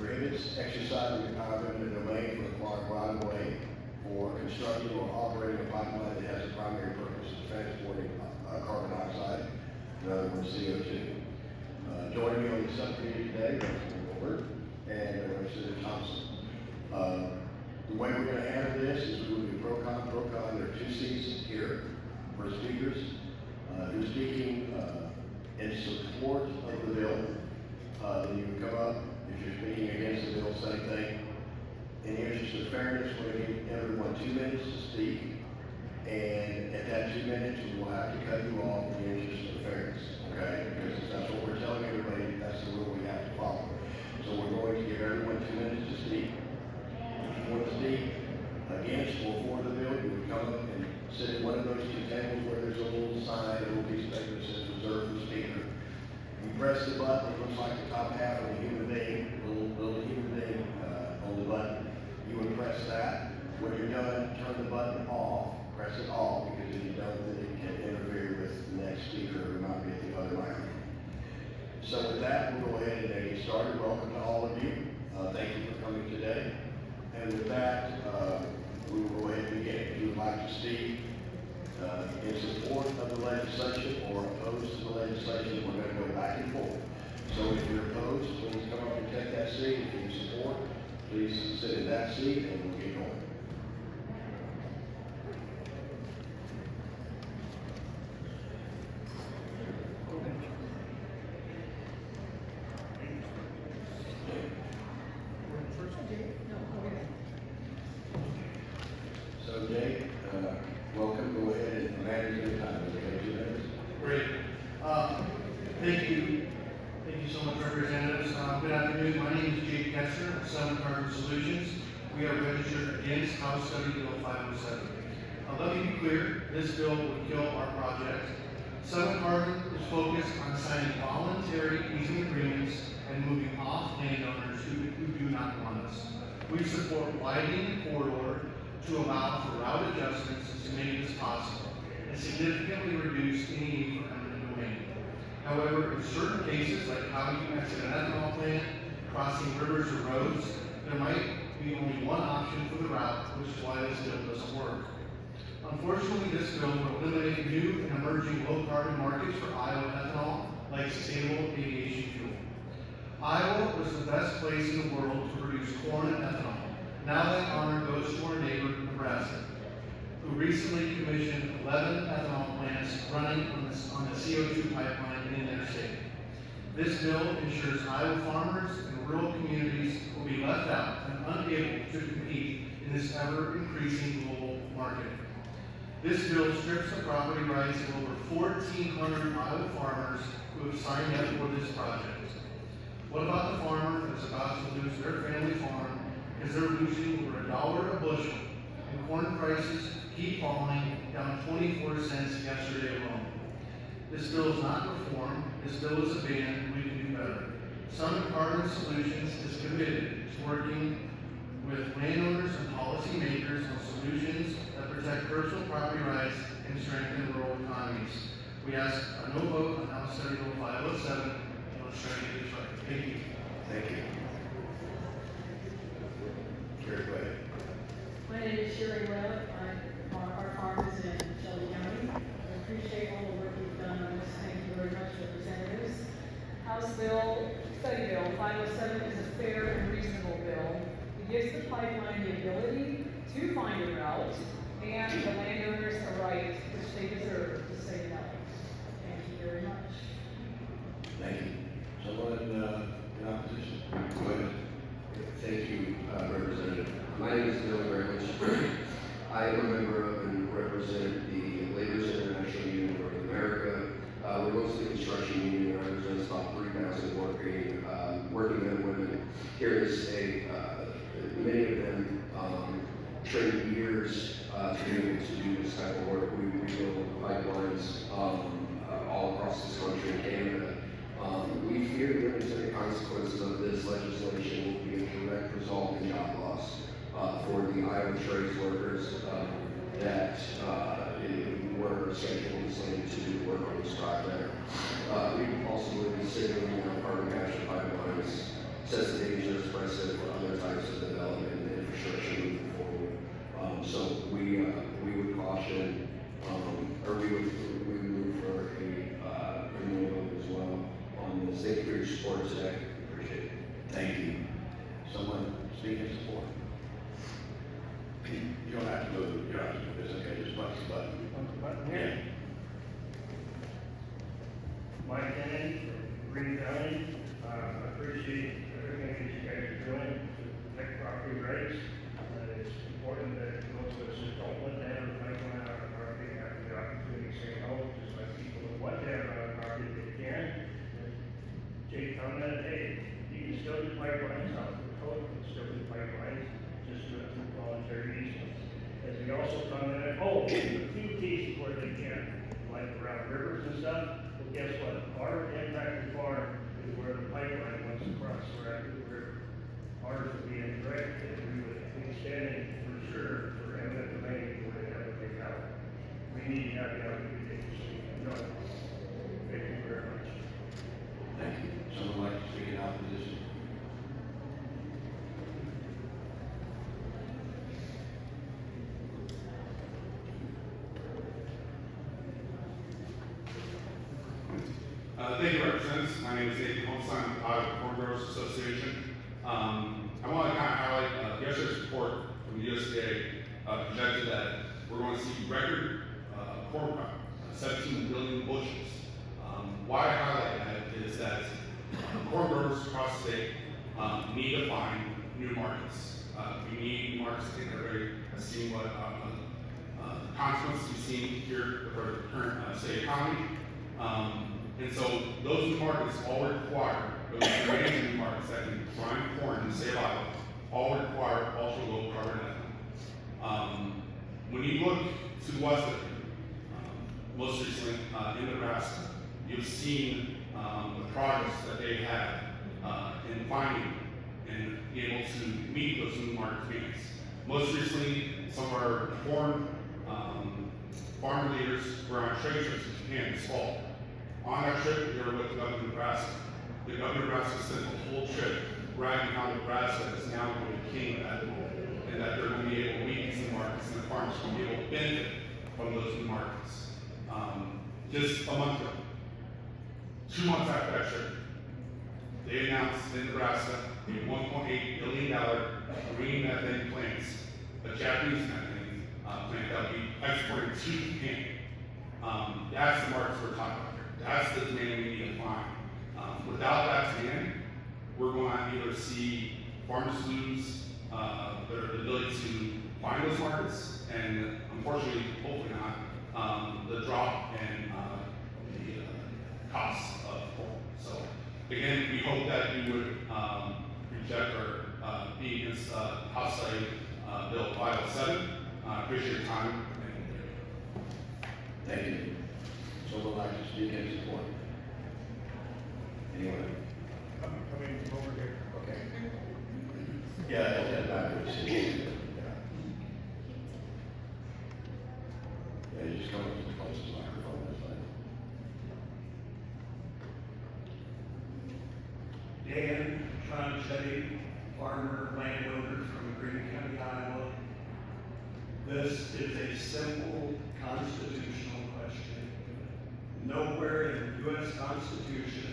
prohibits exercising the power of eminent domain for acquiring right of way for constructing or operating a pipeline that has a primary purpose of transporting carbon dioxide, in other words, CO2. Joining me on the subcommittee today, Representative Holt and Representative Thompson. The way we're going to handle this is we will do pro-con. There are 2 seats here for speakers. Who's speaking in support of the bill. Then you can come up. If you're speaking against the bill, same thing. In the interest of fairness, we're going to give everyone 2 minutes to speak. And at that 2 minutes, we will have to cut you off in the interest of fairness. Okay? Because that's what we're telling everybody. That's the rule we have to follow. So we're going to give everyone 2 minutes to speak. If you want to speak against or for the bill, you would come up and sit at one of those 2 tables where there's a little sign, a little piece of paper that says reserved for speaker. You press the button, it looks like the top half of a human being, little human being on the button. You would press that. When you're done, turn the button off. Press it off, because if you don't, then it can interfere with the next speaker who might be at the other microphone. So with that, we'll go ahead and get started. Welcome to all of you. Thank you for coming today. And with that, we will go ahead and begin. If you would like to speak in support of the legislation or opposed to the legislation, we're going to go back and forth. So if you're opposed, please come up and take that seat. If you support, please sit in that seat and we'll get going. So Jay, welcome. Go ahead and manage your time. Great. Thank you. Thank you so much, representatives. Good afternoon. My name is Jake Kessler of Southern Carbon Solutions. We are registered against House Study Bill 507. Let me be clear, this bill would kill our project. Southern Carbon is focused on signing voluntary easement agreements and moving off landowners who do not want us. We support widening the corridor to allow for route adjustments to make this possible and significantly reduce any need for eminent domain. However, in certain cases, like how you exit an ethanol plant, crossing rivers or roads, there might be only one option for the route, which is why this bill doesn't work. Unfortunately, this bill will eliminate new and emerging low-carbon markets for Iowa ethanol, like sustainable aviation fuel. Iowa was the best place in the world to produce corn and ethanol. Now that honor goes to our neighbor, Nebraska, who recently commissioned 11 ethanol plants running on the CO2 pipeline in their state. This bill ensures Iowa farmers and rural communities will be left out and unable to compete in this ever-increasing global market. This bill strips the property rights of over 1,400 Iowa farmers who have signed up for this project. What about the farmer that's about to lose their family farm because they're losing over $1 a bushel, and corn prices keep falling, down 24 cents yesterday alone? This bill is not reform. This bill is a ban. We can do better. Southern Carbon Solutions is committed to working with landowners and policymakers on solutions that protect personal property rights and strengthen rural economies. We ask a no vote on House Study Bill 507, and let's try to get this right. Thank you. Thank you. Sherry, go ahead. My name is Sherry Webb. Our farm is in Shelby County. I appreciate all the work you've done on this. Thank you very much, representatives. House Study Bill 507 is a fair and reasonable bill. It gives the pipeline the ability to find a route and the landowners a right which they deserve to say no. Thank you very much. Thank you. Someone in opposition? Go ahead. Thank you, Representative. My name is Belin. I am a member of and represent the Laborers International Union of North America. We're mostly a construction union, and I represent about 3,000 working men and women here in the state. Many of them trained years to be able to do this type of work. We build pipelines all across this country and Canada. We fear the unintended consequences of this legislation will be a direct result in job loss for the Iowa trades workers that were scheduled to do work on this project. We also will be signaling on carbon capture pipelines, sets the dangerous precedent recommended, hey, you can still do pipelines out of the code, you can still do pipelines, just do it through voluntary easements. As we also commented, there's a few cases where they can't, like around rivers and stuff, but guess what? Our impacted farm is where the pipeline runs across right the river. Ours would be incorrect, and we would be standing for sure for eminent domain where they have to take out. We need to have the opportunity to see, no. Thank you very much. Thank you. Someone like to speak in opposition? Thank you, Representatives. My name is Steven Holt, I'm with Iowa Corn Growers Association. I want to kind of highlight yesterday's report from the USDA projected that we're going to see record corn crop, 17 billion bushels. Why I highlight that is that corn growers across the state need to find new markets. We need markets to get ready. I've seen what the consequences we've seen here with our current state economy. And so those new markets all require, those remaining new markets that can grind corn and save Iowa, all require ultra low carbon ethanol. When you look to the west of it, most recently in Nebraska, you've seen the progress that they had in finding and being able to meet those new market needs. Most recently, some of our corn farm leaders were on trade trips to Japan this fall. On that trip, they were with the governor of Nebraska. The governor of Nebraska spent the whole trip bragging how Nebraska is now going to be king of ethanol, and that they're going to be able to meet these new markets, and the farmers are going to be able to benefit from those new markets. Just a month ago, 2 months after that trip, they announced in Nebraska a $1.8 billion green methane plant, a Japanese methane plant that will be exported to Japan. That's the markets we're talking about here. That's the demand we need to find. Without that demand, we're going to either see farmers lose their ability to find those markets, and unfortunately, hopefully not, the drop in the cost of corn. So again, we hope that you would reject or be against House Study Bill 507. Appreciate your time. Thank you. Someone like to speak in support? Anyone? Coming over here. Okay. Yeah, that's backwards. Yeah, you just come up to the closest microphone, that's fine. Dan Tronchetti, farmer, landowner from Greene County, Iowa. This is a simple constitutional question. Nowhere in the U.S. Constitution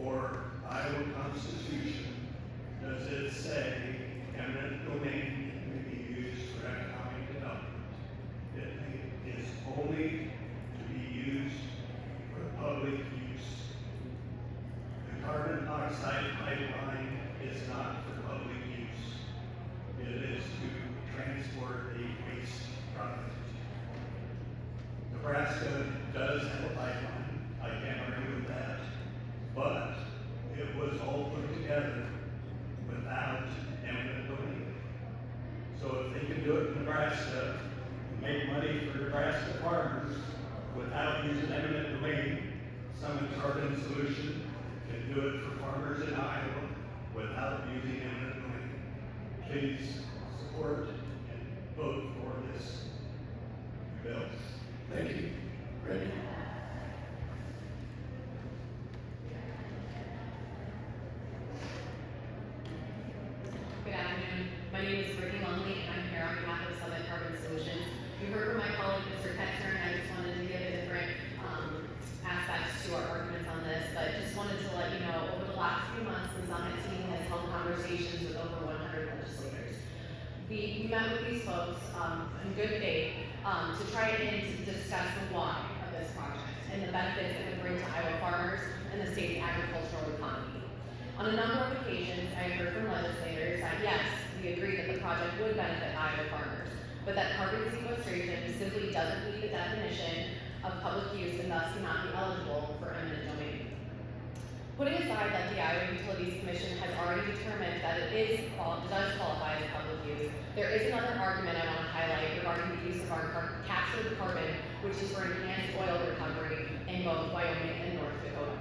or Iowa Constitution does it say eminent domain can be used for economic development. It is only to be used for public use. The carbon dioxide pipeline is not for public use. It is to transport a waste product. Nebraska does have a pipeline, I can't argue with that, but it was all put together without eminent domain. So if they can do it in Nebraska, make money for Nebraska farmers without using eminent domain, Summit Carbon Solution can do it for farmers in Iowa without using eminent domain. Please support and vote for this bill. Thank you. Randy? Good afternoon. My name is Brittany Lumley, and I'm here on behalf of Summit Carbon Solutions. You heard from my colleague, Mr. Ketzner, and I just wanted to give a different aspects to our arguments on this, but just wanted to let you know, over the last few months, the Summit team has held conversations with over 100 legislators. We met with these folks in good faith to try and to discuss the why of this project and the benefits it would bring to Iowa farmers and the state's agricultural economy. On a number of occasions, I heard from legislators that yes, we agree that the project would benefit Iowa farmers, but that carbon sequestration simply doesn't meet the definition of public use and thus cannot be eligible for eminent domain. Putting aside that the Iowa Utilities Commission has already determined that it does qualify as public use, there is another argument I want to highlight regarding the use of our captured carbon, which is for enhanced oil recovery in both Wyoming and North Dakota.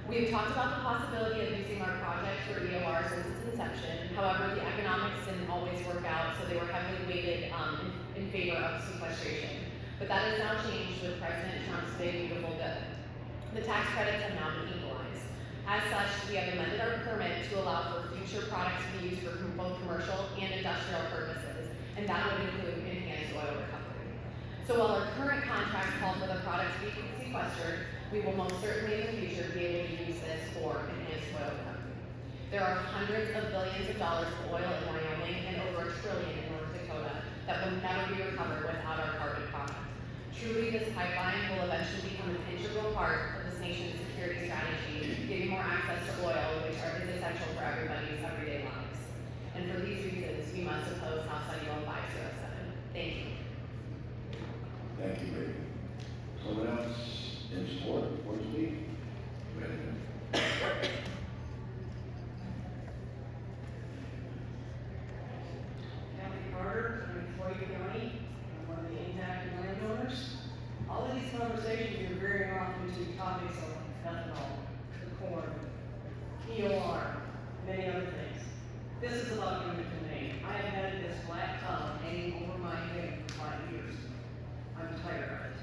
We have talked about the possibility of using our project for EOR since its inception. However, the economics didn't always work out, so they were heavily weighted in favor of sequestration. But that has now changed with President Trump's big beautiful bill. The tax credits have now been equalized. As such, we have amended our permit to allow for future products to be used for both commercial and industrial purposes, and that would include enhanced oil recovery. So while our current contracts call for the product to be sequestered, we will most certainly in the future be able to use this for enhanced oil recovery. There are hundreds of billions of dollars of oil in Wyoming and over $1 trillion in North Dakota that will never be recovered without our carbon product. Truly, this pipeline will eventually become an integral part of this nation's security strategy, giving more access to oil, which is essential for everybody's everyday lives. And for these reasons, we must oppose House Senate Bill 507. Thank you. Thank you, Rick. Someone else in support, or to speak? Kathy Carter, I'm in Floyd County. I'm one of the impacted landowners. All of these conversations are veering off into topics of ethanol, the corn, EOR, many other things. This is about eminent domain. I have had this black cloud hanging over my head for 5 years. I'm tired of it.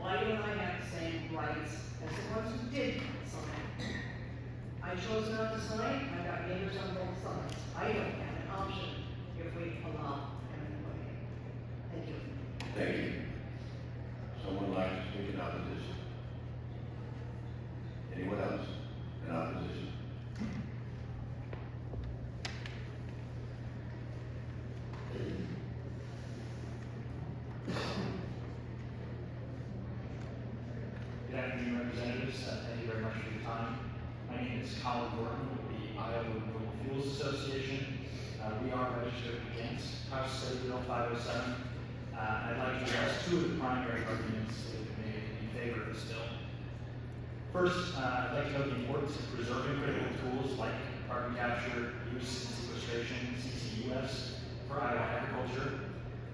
Why don't I have the same rights as the ones who did sign? I chose not to sign. I've got neighbors on both sides. I don't have an option if we allow eminent domain. Thank you. Thank you. Someone like to speak in opposition? Anyone else in opposition? Good afternoon, representatives. Thank you very much for your time. My name is Colin Gordon with the Iowa Renewable Fuels Association. We are registered against House Senate Bill 507. I'd like to address two of the primary arguments that have been made in favor of this bill. First, I'd like to note the importance of preserving critical tools like carbon capture, use, and sequestration, CCUS, for Iowa agriculture.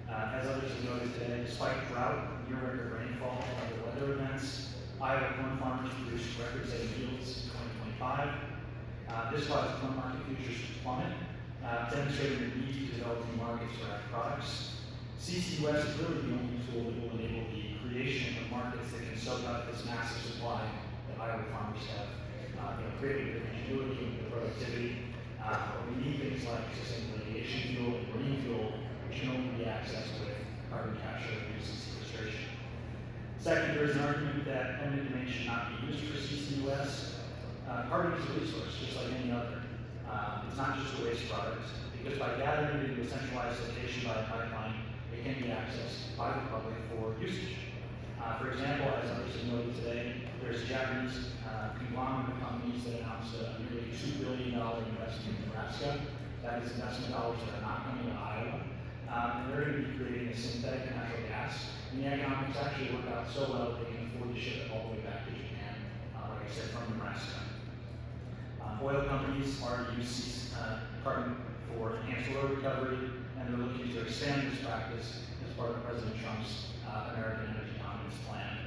As others have noted today, despite drought, near record rainfall, and other weather events, Iowa corn farmers produced record-setting yields in 2025. This caused corn market futures to plummet, demonstrating the need to develop new markets for ag products. CCUS is really the only tool that will enable the creation of markets that can soak up this massive supply that Iowa farmers have created with ingenuity and with productivity. We need things like sustainable aviation fuel and marine fuel, which can only be accessed with carbon capture, use, and sequestration. Second, there is an argument that eminent domain should not be used for CCUS. Carbon is a resource, just like any other. It's not just a waste product, because by gathering it into a centralized location by a pipeline, it can be accessed by the public for usage. For example, as others have noted today, there's Japanese conglomerate companies that announced a nearly $2 billion investment in Nebraska. That is investment dollars that are not coming to Iowa. And they're going to be creating a synthetic natural gas. And the economics actually work out so well that they can afford to ship it all the way back to Japan, like I said, from Nebraska. Oil companies already use carbon for enhanced oil recovery, and they're looking to expand this practice as part of President Trump's American Energy Dominance Plan.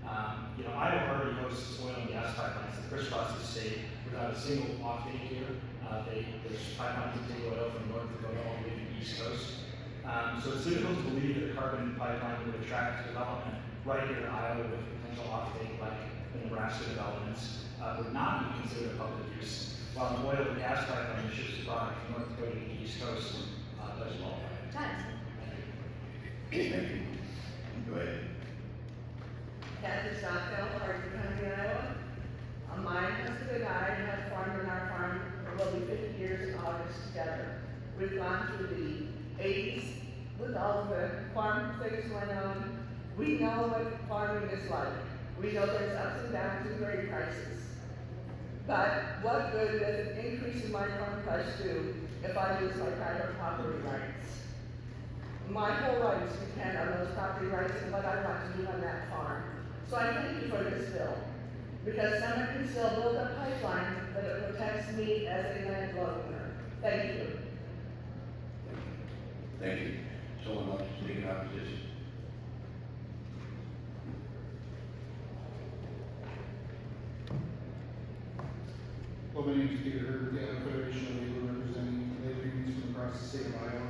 Iowa already hosts oil and gas pipelines that crisscross the state without a single off-take here. There's pipelines that take oil from North Dakota all the way to the East Coast. So it's difficult to believe that a carbon pipeline would attract development right here in Iowa with potential off-take like the Nebraska developments would not be considered public use, while an oil and gas pipeline that ships the product from North Dakota to the East Coast does qualify. Thank you. Go ahead. Kathy Stockdale, Heartland County, Iowa. My husband and I have farmed on our farm for over 50 years in August together. We've gone through the 80s with all the farm things going on. We know what farming is like. We know there's ups and downs in grain prices. But what good does an increase in my farm price do if I lose my private property rights? My whole rights depend on those property rights and what I want to do on that farm. So I thank you for this bill, because someone can still build a pipeline, but it protects me as a landowner. Thank you. Thank you. Someone like to speak in opposition? Well, my name is Peter Herbert, the Federation of Labor representing labor unions from across the state of Iowa.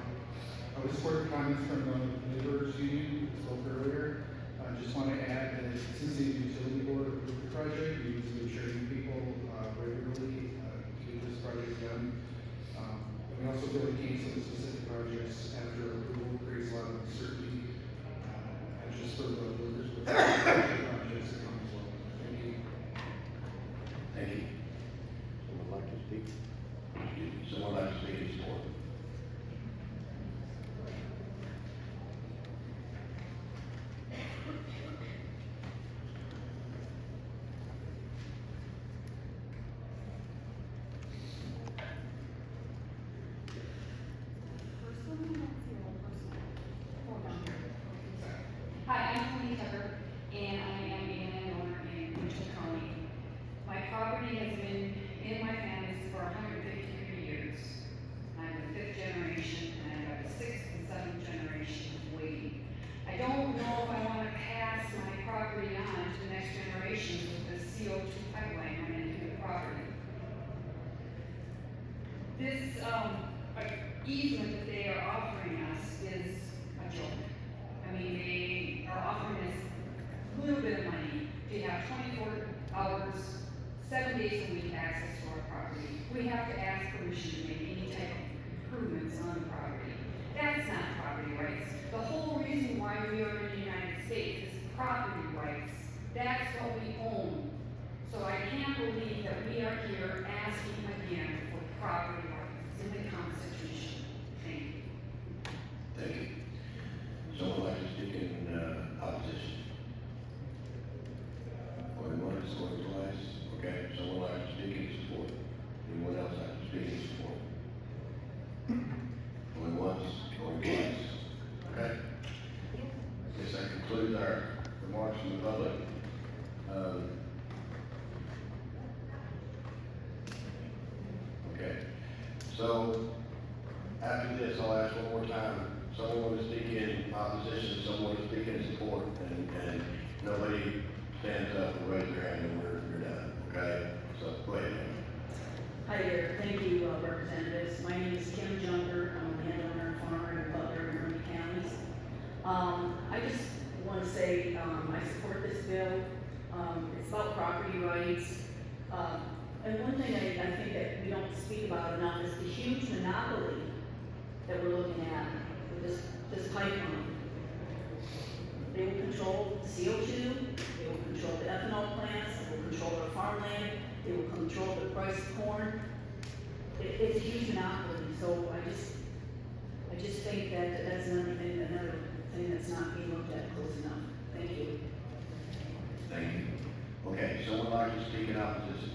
I would support the comments from the laborers union that spoke earlier. I just want to add that since the utility board approved the project, we use the sharing people regularly to get this project done. And we also feel like canceling specific projects after approval creates a lot of uncertainty, and just for the workers with projects that come as well. Thank you. Thank you. Someone like to speak? Someone like to speak in support? Hi, I'm Tony Tucker, and I am a landowner in Mitchell County. My property has been in my family for 153 years. I'm the 5th generation, and I've got a 6th and 7th generation waiting. I don't know if I want to pass my property on to the next generation with the CO2 pipeline running through the property. This easement that they are offering us is a joke. I mean, they are offering us a little bit of money to have 24 hours, 7 days a week access to our property. We have to ask permission to make any type of improvements on the property. That's not property rights. The whole reason why we are in the United States is property rights. That's what we own. So I can't believe that we are here asking again for property rights in the Constitution. Thank you. Thank you. Someone like to speak in opposition? Going once, going twice? Okay, someone like to speak in support? Anyone else like to speak in support? Going once, going twice? Okay. I guess that concludes our remarks from the public. Okay, so after this, I'll ask one more time. Someone want to speak in opposition, someone to speak in support, and nobody stands up and raises their hand and we're done, okay? So, go ahead. Hi there, thank you, representatives. My name is Kim Junker, I'm a landowner and farmer in Butler and Ernie counties. I just want to say, I support this bill. It's about property rights. And one thing I think that we don't speak about enough is the huge monopoly that we're looking at with this pipeline. They will control CO2, they will control the ethanol plants, they will control our farmland, they will control the price of corn. It's a huge monopoly, so I just think that that's another thing that's not being looked at close enough. Thank you. Thank you. Okay, someone like to speak in opposition?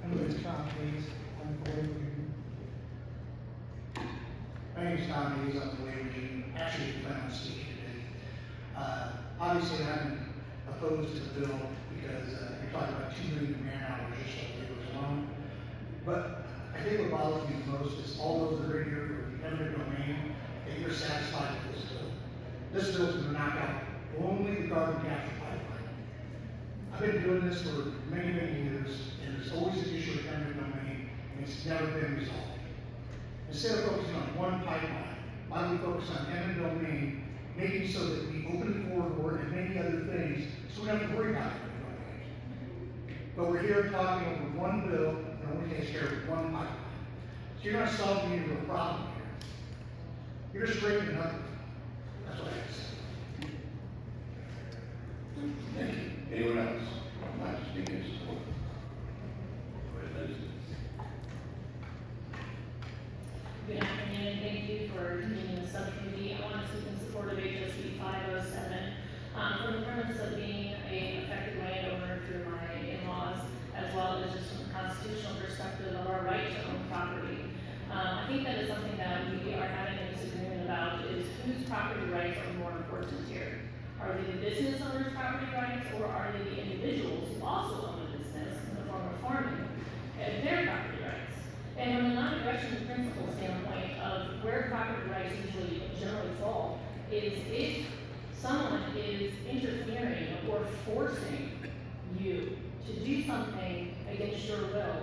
My name is Tom Hayes, I'm the labor union. My name is Tom Hayes, I'm the labor union, actually, plan on speaking today. Obviously, I'm opposed to the bill because you're talking about 2 million man hours just on laborers alone. But I think what bothers me the most is all those that are in here for the eminent domain, that you're satisfied with this bill. This bill is going to knock out only the carbon capture pipeline. I've been doing this for many, many years, and there's always an issue with eminent domain, and it's never been resolved. Instead of focusing on one pipeline, why don't we focus on eminent domain, making so that we open the corridor and many other things, so we don't have to worry about eminent domain. But we're here talking over one bill that only takes care of one pipeline. So you're not solving any real problem here. You're just creating another. That's what I have to say. Thank you. Anyone else like to speak in support? Go ahead, Liz. Good afternoon, thank you for convening the subcommittee. I want to speak in support of HSB 507. From the premise of being an affected landowner through my in-laws, as well as just from constitutional perspective of our right to own property. I think that is something that we are having a disagreement about, is whose property rights are more important here. Are they the business owner's property rights, or are they the individuals who also own a business in the form of farming, and their property rights? And from a non-aggression principle standpoint of where property rights usually generally fall, is if someone is interfering or forcing you to do something against your will,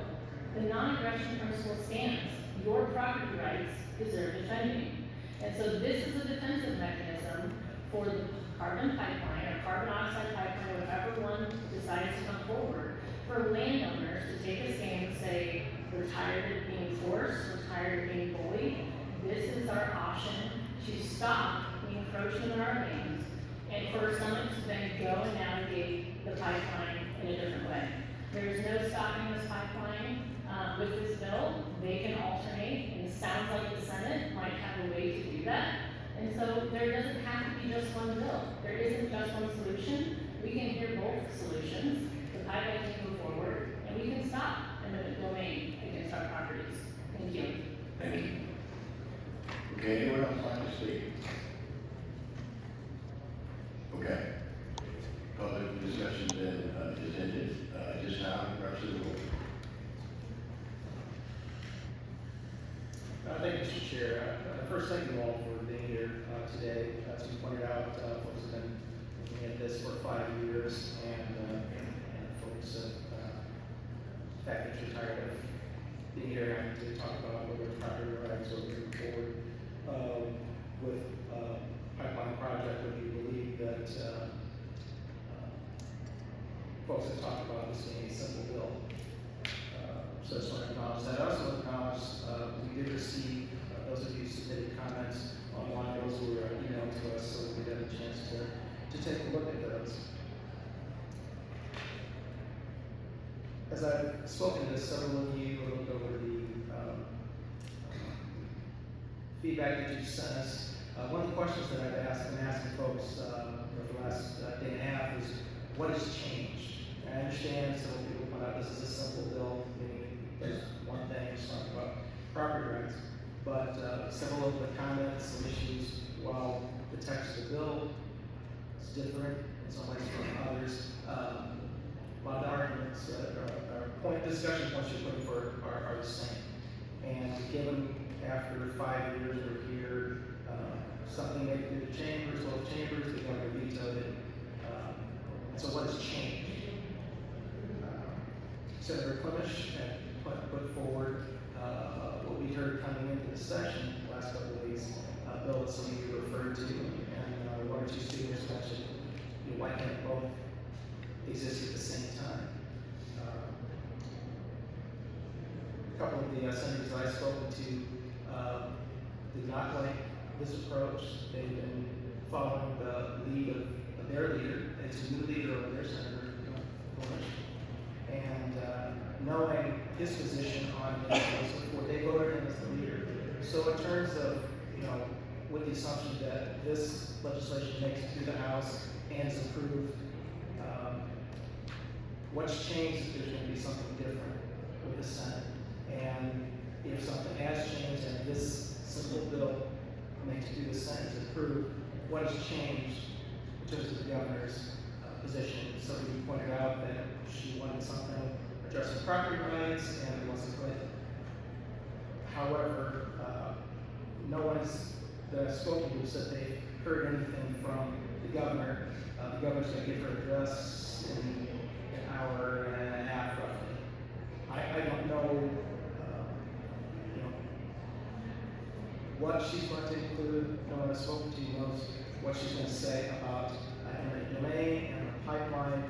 the non-aggression principle stands. Your property rights deserve defending. And so this is a defensive mechanism for the carbon pipeline or carbon oxide pipeline, whatever one decides to come forward, for landowners to take a stand and say, we're tired of being forced, we're tired of being bullied. This is our option to stop the encroachment in our lands, and for someone to then go and navigate the pipeline in a different way. There's no stopping this pipeline with this bill. They can alternate, and it sounds like the Senate might have a way to do that. And so there doesn't have to be just one bill. There isn't just one solution. We can hear both solutions. The pipeline can move forward, and we can stop eminent domain against our properties. Thank you. Thank you. Okay, anyone else like to speak? Okay. Public discussion then is ended. Just now, Representative Holt. Thank you, Mr. Chair. First, thank you all for being here today. As you pointed out, folks have been looking at this for 5 years, and folks have, the fact that you're tired of being here and to talk about whether it's property rights or moving forward with pipeline project, would you believe that folks have talked about this being a simple bill? So I just want to acknowledge that. I also want to acknowledge we did receive, those of you who submitted comments online, those were emailed to us, so we had a chance to take a look at those. As I've spoken to several of you, or looked over the feedback that you sent us, one of the questions that I've been asking folks for the last day and a half is, what has changed? And I understand several people point out this is a simple bill, meaning there's one thing, it's talking about property rights. But several of the comments and issues, while the text of the bill is different in some ways from others, a lot of the arguments or point discussion points you're putting forward are the same. And given after 5 years we're here, something made through the chambers, both chambers, the governor vetoed it. So what has changed? Senator Clemish had put forward what we heard coming into the session the last couple of weeks, a bill that some of you referred to, and one or two speakers mentioned, why can't both exist at the same time? A couple of the senators I've spoken to did not like this approach. They've been following the lead of their leader. It's a new leader over there, Senator Bush. And knowing his position on this before they voted him as the leader. So in terms of, with the assumption that this legislation makes it through the House and is approved, what's changed is there's going to be something different with the Senate. And if something has changed and this simple bill makes it through the Senate is approved, what has changed in terms of the governor's position? So you pointed out that she wanted something addressing property rights and it wasn't good. However, no one's that I've spoken to said they've heard anything from the governor. The governor's going to give her address in an hour and a half roughly. I don't know, what she's going to include. No one I've spoken to knows what she's going to say about eminent domain and the pipeline.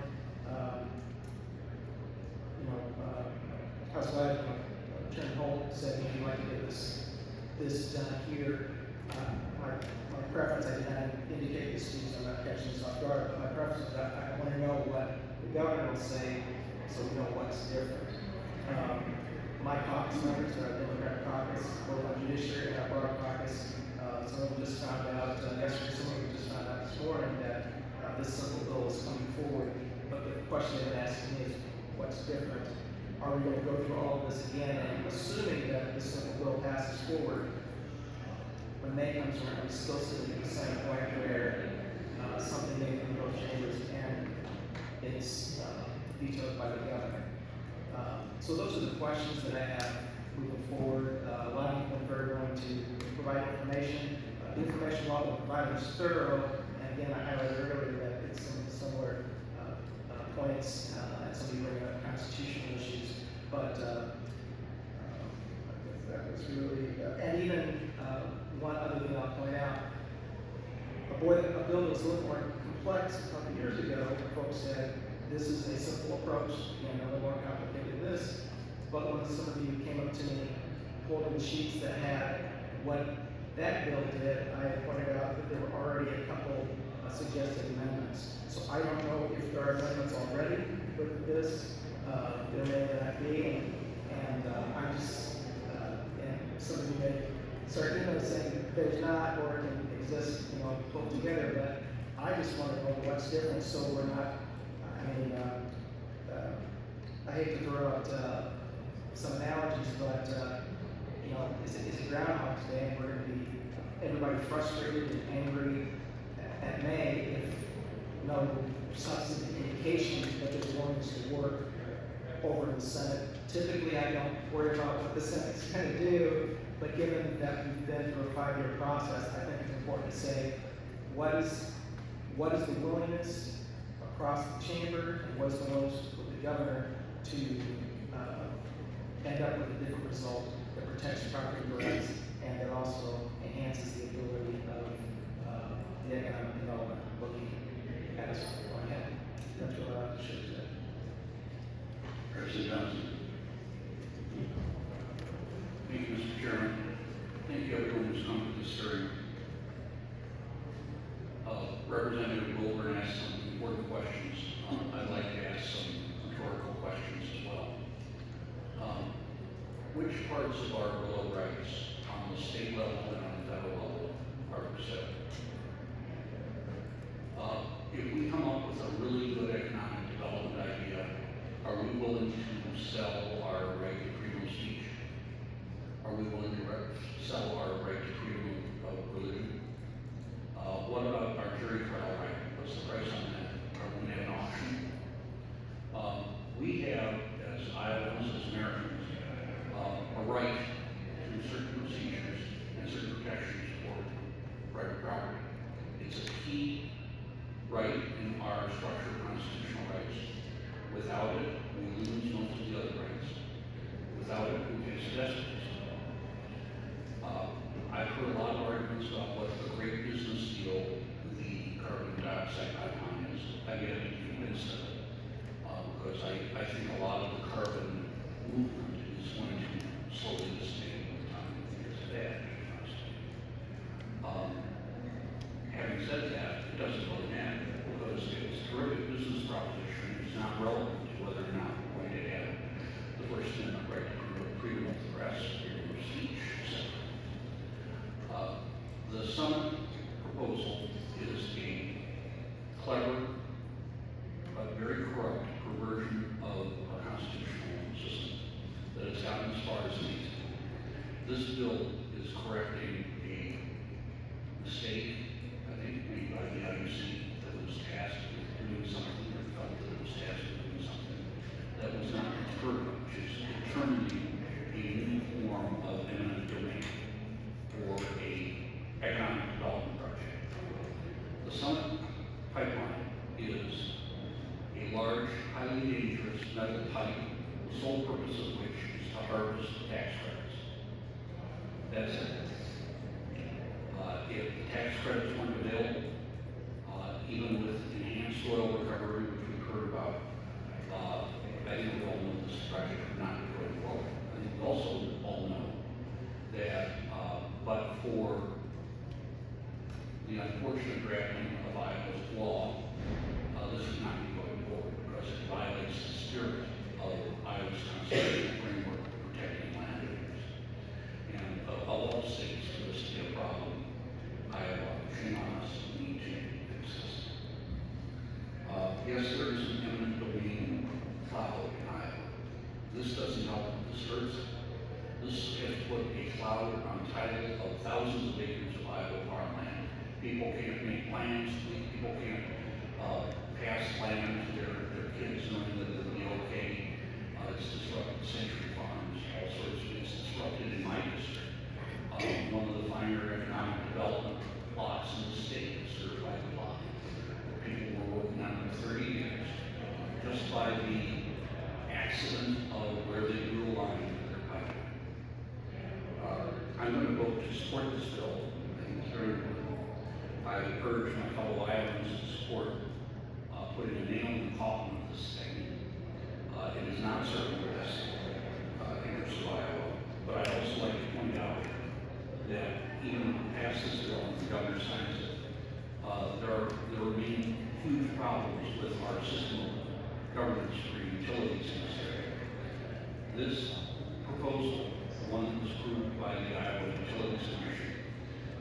House Attorney Holt said he'd like to get this done here. My preference, I did not indicate this to you, so I'm not catching this off guard, but my preference is that I want to know what the governor will say so we know what's different. My caucus members, our Democratic caucus, both our judiciary and our bar caucus, some of them just found out yesterday, some of them just found out this morning that this simple bill is coming forward. But the question they've been asking me is, what's different? are we gonna go through all of this again, and assuming that this simple bill passes forward, when May comes around, we still sitting at the same point where, something made from both chambers and it's, vetoed by the governor. So those are the questions that I have moving forward. A lot of people are very willing to provide information. The information law will provide is thorough, and again, I highlighted earlier that it's some similar points, and somebody bringing up constitutional issues, but that was really, and even one other thing I'll point out, a bill that was a little more complex a couple years ago, folks said, this is a simple approach, no more complicated than this, but when some of you came up to me holding the sheets that had what that bill did, I pointed out that there were already a couple suggested amendments. So I don't know if there are amendments already with this, there may not be, and I just, and some of you may start saying there's not, or it can exist, pulled together, but I just want to know what's different, so we're not, I hate to throw out some analogies, but is it Groundhog's Day, and we're going to be everybody frustrated and angry at May if no substantive indication that there's willingness to work over in the Senate. Typically, I don't worry about what the Senate's going to do, but given that we've been through a 5-year process, I think it's important to say what is the willingness across the chamber, and what is the willingness with the governor to end up with a different result that protects property rights and that also enhances the ability of the economic development looking at us going ahead. That's what I have to share today. President Johnson. Thank you, Mr. Chairman. Thank you, everyone who's come to this hearing. Representative Goldberg asked some important questions. I'd like to ask some rhetorical questions as well. Which parts of our Bill of Rights on the state level and on the federal level are preserved? If we come up with a really good economic development idea, are we willing to sell our right to freedom of speech? Are we willing to sell our right to freedom of religion? What about our jury trial right? What's the price on that? Are we going to have an auction? We have, as Iowans, as Americans, a right to certain procedures and certain protections for private property. It's a key right in our structure of constitutional rights. Without it, we lose most of the other rights. Without it, we face destinies. I've heard a lot of arguments about what a great business deal the carbon dioxide pipeline is. I've yet to be convinced of it, because I think a lot of the carbon movement is going to slowly dissipate over time. I think it's bad. Having said that, it doesn't really matter, because it's a terrific business proposition. It's not relevant to whether or not we're going to have the First Amendment right to freedom of the press, freedom of speech, etc. The Summit proposal is a clever but very corrupt perversion of a constitutional system that has gotten as far as it needs to. This bill is correcting a mistake, I think, made by the IUC that was tasked with doing something, or felt that it was tasked with doing something that was not deterred, which is determining a new form of eminent domain for a economic development project. The Summit pipeline is a large, highly dangerous metal pipe, the sole purpose of which is to harvest tax credits. That's it. If the tax credits weren't available, even with enhanced oil recovery, which we've heard about, I think we all know this project would not be going forward. I think we also all know that, but for the unfortunate drafting of Iowa's law, this would not be going forward because it violates the spirit of Iowa's constitutional framework for protecting landowners. And of all states for this to be a problem, Iowa, shame on us, we need to fix this. Yes, there is an eminent domain cloud in Iowa. This title of thousands of acres of Iowa farmland. People can't make plans, people can't pass land to their kids knowing that it'll be okay. It's disrupted century farms, all sorts of, it's disrupted in my district. One of the finer economic development plots in the state is served by the lot. People were working on it for 30 years, just by the accident of where they drew a line with their pipeline. I'm going to vote to support this bill. I think it's very important. I urge my fellow Iowans to support putting a nail in the coffin of this thing. It is not serving the best interests of Iowa, but I'd also like to point out that even if we pass this bill and the governor signs it, there remain huge problems with our system of governance for utilities in this area. This proposal, the one that was approved by the Iowa Utilities Commission,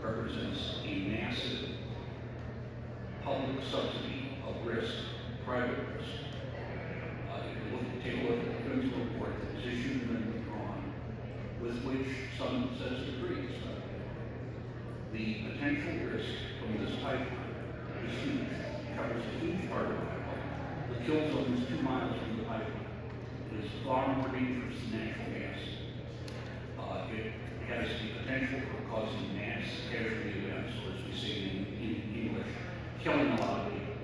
represents a massive public subsidy of risk, private risk. Take a look at the Queen's report that was issued and then withdrawn, with which some says agrees. The potential risk from this pipeline is huge. It covers a huge part of Iowa. The kill zone is 2 miles from the pipeline. It is far more dangerous than natural gas. It has the potential for causing mass casualty events, or as we say in English, killing a lot of people.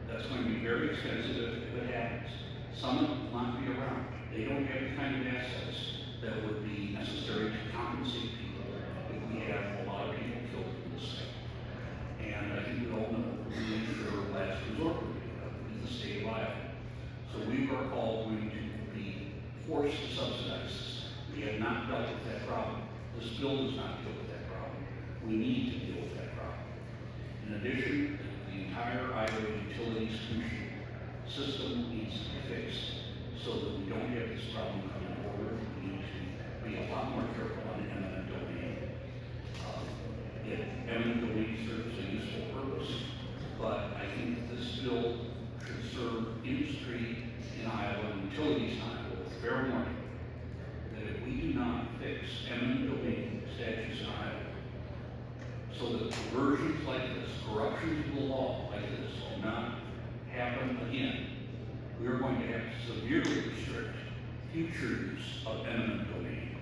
That's going to be very expensive if it happens. Some will not be around. They don't have the kind of assets that would be necessary to compensate people if we have a lot of people killed in this thing. And I think we all know the nature of last resort in the state of Iowa. So we are all going to be forced to subsidize this. We have not dealt with that problem. This bill does not deal with that problem. We need to deal with that problem. In addition, the entire Iowa Utilities Commission system needs to be fixed so that we don't have this problem coming forward. We need to be a lot more careful on eminent domain. Eminent domain serves a useful purpose, but I think this bill should serve industry in Iowa and utilities in Iowa with fair warning that if we do not fix eminent domain statutes in Iowa, so that perversions like this, corruption to the law like this, do not happen again, we are going to have to severely restrict future use of eminent domain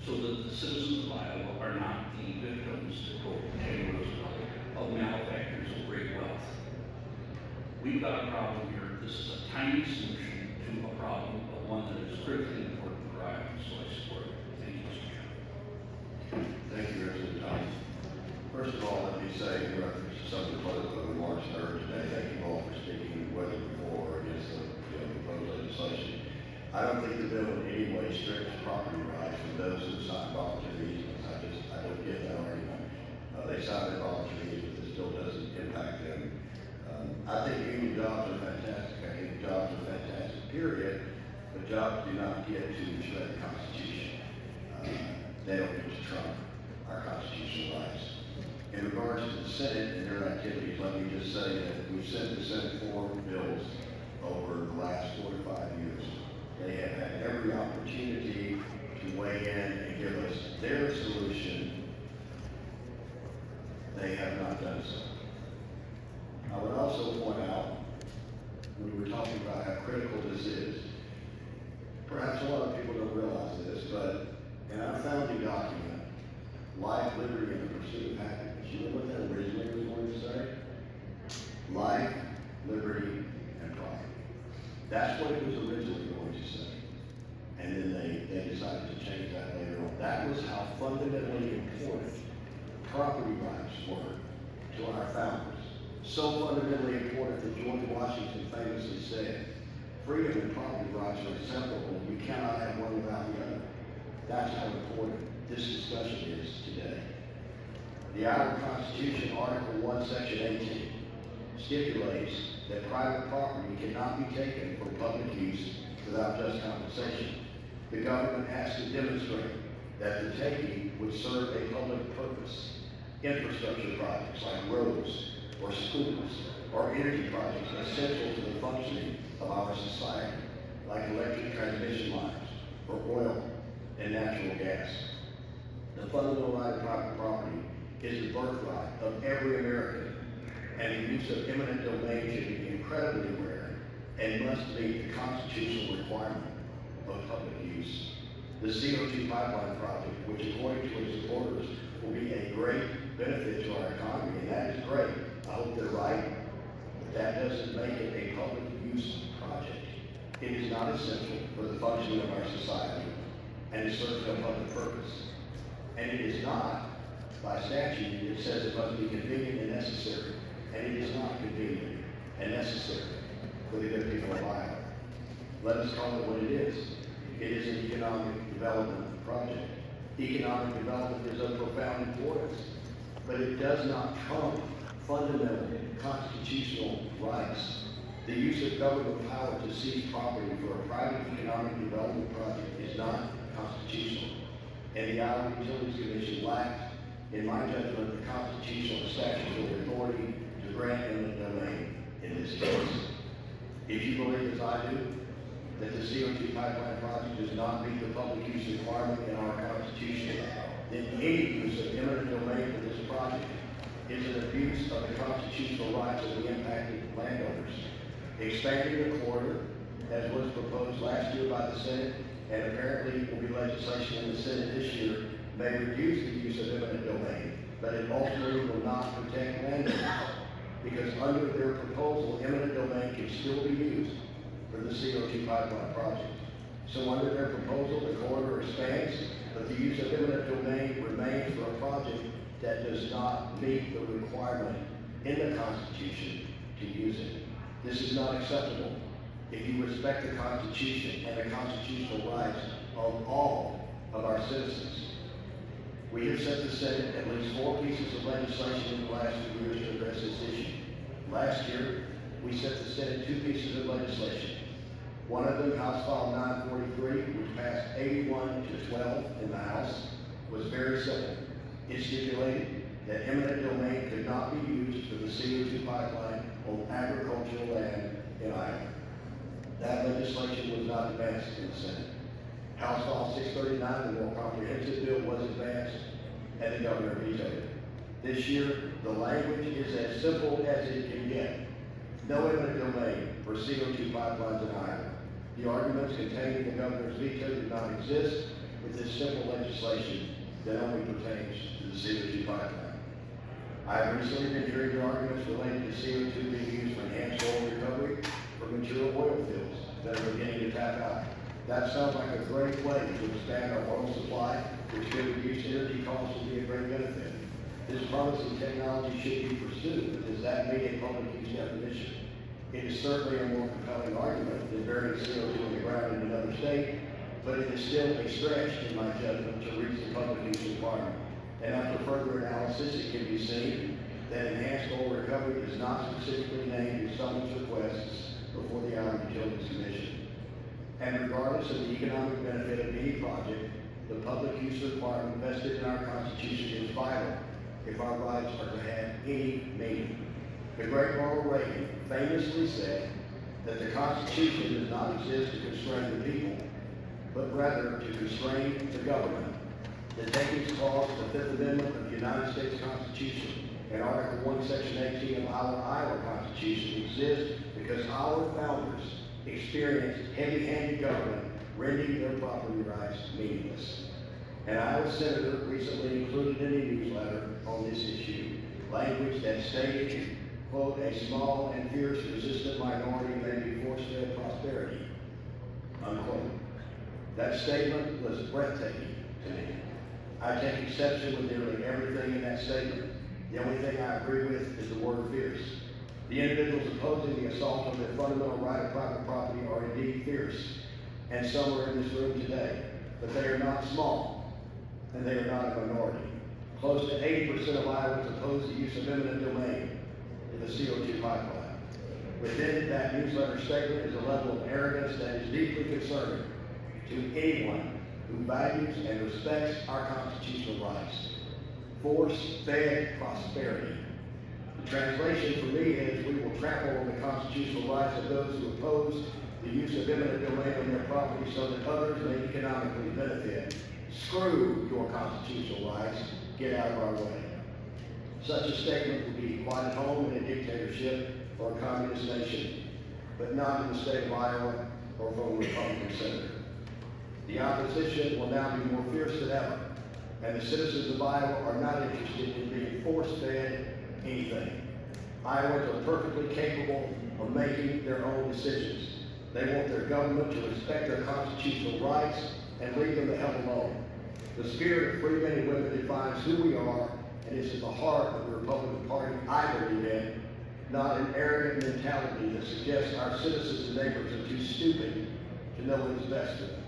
so that the citizens of Iowa are not the victims, to quote Teddy Roosevelt, of malefactors of great wealth. We've got a problem here. This is a tiny solution to a problem, but one that is critically important for Iowa, so I support it. Thank you, Mr. Chairman. Thank you, Representative Thomas. First of all, let me say, in reference to some of the political remarks I heard today, thank you all for speaking, whether before or against the proposed legislation. I don't think the bill in any way strips property rights from those who sign voluntary easements. I don't get that argument. They sign their voluntary easements, this bill doesn't impact them. I think union jobs are fantastic. I think jobs are fantastic, period. But jobs do not get to shred the Constitution. They don't get to trump our constitutional rights. In regards to the Senate and their activities, let me just say that we've sent the Senate 4 bills over the last 4 to 5 years. They have had every opportunity to weigh in and give us their solution. They have not done so. I would also point out, when we were talking about how critical this is, perhaps a lot of people don't realize this, but in our founding document, life, liberty, and the pursuit of happiness, you know what that originally was going to say? Life, liberty, and property. That's what it was originally going to say. And then they decided to change that later on. That was how fundamentally important property rights were to our founders. So fundamentally important that George Washington famously said, freedom and property rights are inseparable. You cannot have one without the other. That's how important this discussion is today. The Iowa Constitution, Article 1, Section 18, stipulates that private property cannot be taken for public use without just compensation. The government has to demonstrate that the taking would serve a public purpose. Infrastructure projects like roads or schools or energy projects essential to the functioning of our society, like electric transmission lines or oil and natural gas. The fundamental right of private property is the birthright of every American, and the use of eminent domain should be incredibly rare and must meet the constitutional requirement of public use. The CO2 pipeline project, which according to its supporters will be a great benefit to our economy, and that is great. I hope they're right, but that doesn't make it a public use project. It is not essential for the functioning of our society, and it serves no public purpose. And it is not, by statute, it says it must be convenient and necessary, and it is not convenient and necessary for the good people of Iowa. Let us call it what it is. It is an economic development project. Economic development is of profound importance, but it does not trump fundamental constitutional rights. The use of government power to seize property for a private economic development project is not constitutional, and the Iowa Utilities Commission lacked, in my judgment, the constitutional and statutory authority to grant eminent domain in this case. If you believe, as I do, that the CO2 pipeline project does not meet the public use requirement in our Constitution, then any use of eminent domain for this project is an abuse of the constitutional rights of the impacted landowners. Expanding the corridor, as was proposed last year by the Senate, and apparently will be legislation in the Senate this year, may reduce the use of eminent domain, but it ultimately will not protect landowners, because under their proposal, eminent domain can still be used for the CO2 pipeline project. So under their proposal, the corridor expands, but the use of eminent domain remains for a project that does not meet the requirement in the Constitution to use it. This is not acceptable. If you respect the Constitution and the constitutional rights of all of our citizens. We have sent the Senate at least 4 pieces of legislation in the last few years to address this issue. Last year, we sent the Senate 2 pieces of legislation. One of them, House File 943, which passed 81 to 12 in the House, was very simple. It stipulated that eminent domain could not be used for the CO2 pipeline on agricultural land in Iowa. That legislation was not advanced in the Senate. House File 639, the more comprehensive bill, was advanced, and the governor vetoed it. This year, the language is as simple as it can get. No eminent domain for CO2 pipelines in Iowa. The arguments contained in the governor's veto do not exist with this simple legislation that only pertains to the CO2 pipeline. I have recently been hearing the arguments related to CO2 being used for enhanced oil recovery for mature oil fields that are beginning to tap out. That sounds like a great way to expand our oil supply, which could reduce energy costs and be a great benefit. This promising technology should be pursued, but does that meet a public use definition? It is certainly a more compelling argument than burying CO2 in the ground in another state, but it is still a stretch, in my judgment, to reach the public use requirement. And after further analysis, it can be seen that enhanced oil recovery is not specifically named in someone's requests before the Iowa Utilities Commission. And regardless of the economic benefit of any project, the public use requirement vested in our Constitution is vital if our rights are to have any meaning. The great Ronald Reagan famously said that the Constitution does not exist to constrain the people, but rather to constrain the government. The takings clause of the Fifth Amendment of the United States Constitution and Article 1, Section 18 of our Iowa Constitution exist because our founders experienced heavy-handed government rendering their property rights meaningless. An Iowa senator recently included in a newsletter on this issue language that stated, quote, a small and fierce resistant minority may be force-fed prosperity, unquote. That statement was breathtaking to me. I take exception with nearly everything in that statement. The only thing I agree with is the word fierce. The individuals opposing the assault on their fundamental right of private property are indeed fierce, and some are in this room today, but they are not small, and they are not a minority. Close to 80% of Iowans oppose the use of eminent domain in the CO2 pipeline. Within that newsletter statement is a level of arrogance that is deeply concerning to anyone who values and respects our constitutional rights. Force-fed prosperity. The translation for me is we will trample on the constitutional rights of those who oppose the use of eminent domain on their property so that others may economically benefit. screw your constitutional rights, get out of our way. Such a statement would be quite at home in a dictatorship or a communist nation, but not in the state of Iowa or from a Republican senator. The opposition will now be more fierce than ever, and the citizens of Iowa are not interested in being force-fed anything. Iowans are perfectly capable of making their own decisions. They want their government to respect their constitutional rights and leave them the hell alone. The spirit of free men and women defines who we are, and is at the heart of the Republican Party I believe in, not an arrogant mentality that suggests our citizens and neighbors are too stupid to know what is best for them.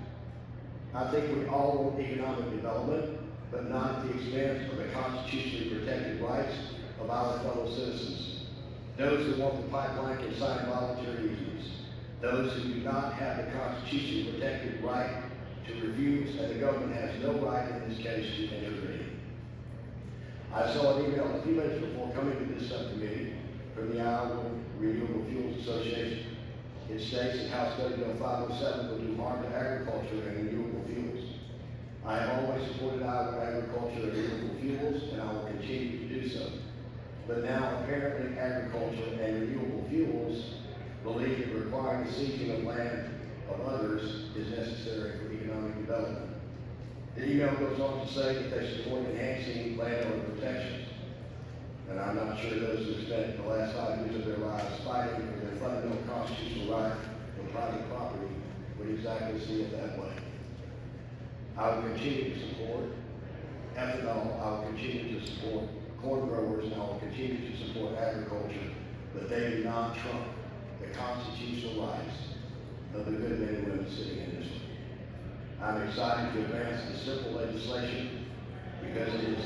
I think we all want economic development, but not at the expense of the constitutionally protected rights of our fellow citizens. Those who want the pipeline can sign voluntary easements. Those who do not have the constitutionally protected right to refuse, and the government has no right in this case to intervene. I saw an email a few minutes before coming to this subcommittee from the Iowa Renewable Fuels Association. It states that House Bill 507 will do harm to agriculture and renewable fuels. I have always supported Iowa agriculture and renewable fuels, and I will continue to do so. But now apparently agriculture and renewable fuels believe that requiring the seizing of land of others is necessary for economic development. The email goes on to say that they support enhancing landowner protections. And I'm not sure those who spent the last 5 years of their lives fighting for their fundamental constitutional right on private property would exactly see it that way. I will continue to support ethanol, I will continue to support corn growers, and I will continue to support agriculture, but they do not trump the constitutional rights of the good men and women sitting in this room. I'm excited to advance this simple legislation because it is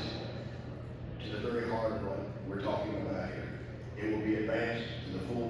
to the very heart of what we're talking about here. It will be advanced to the full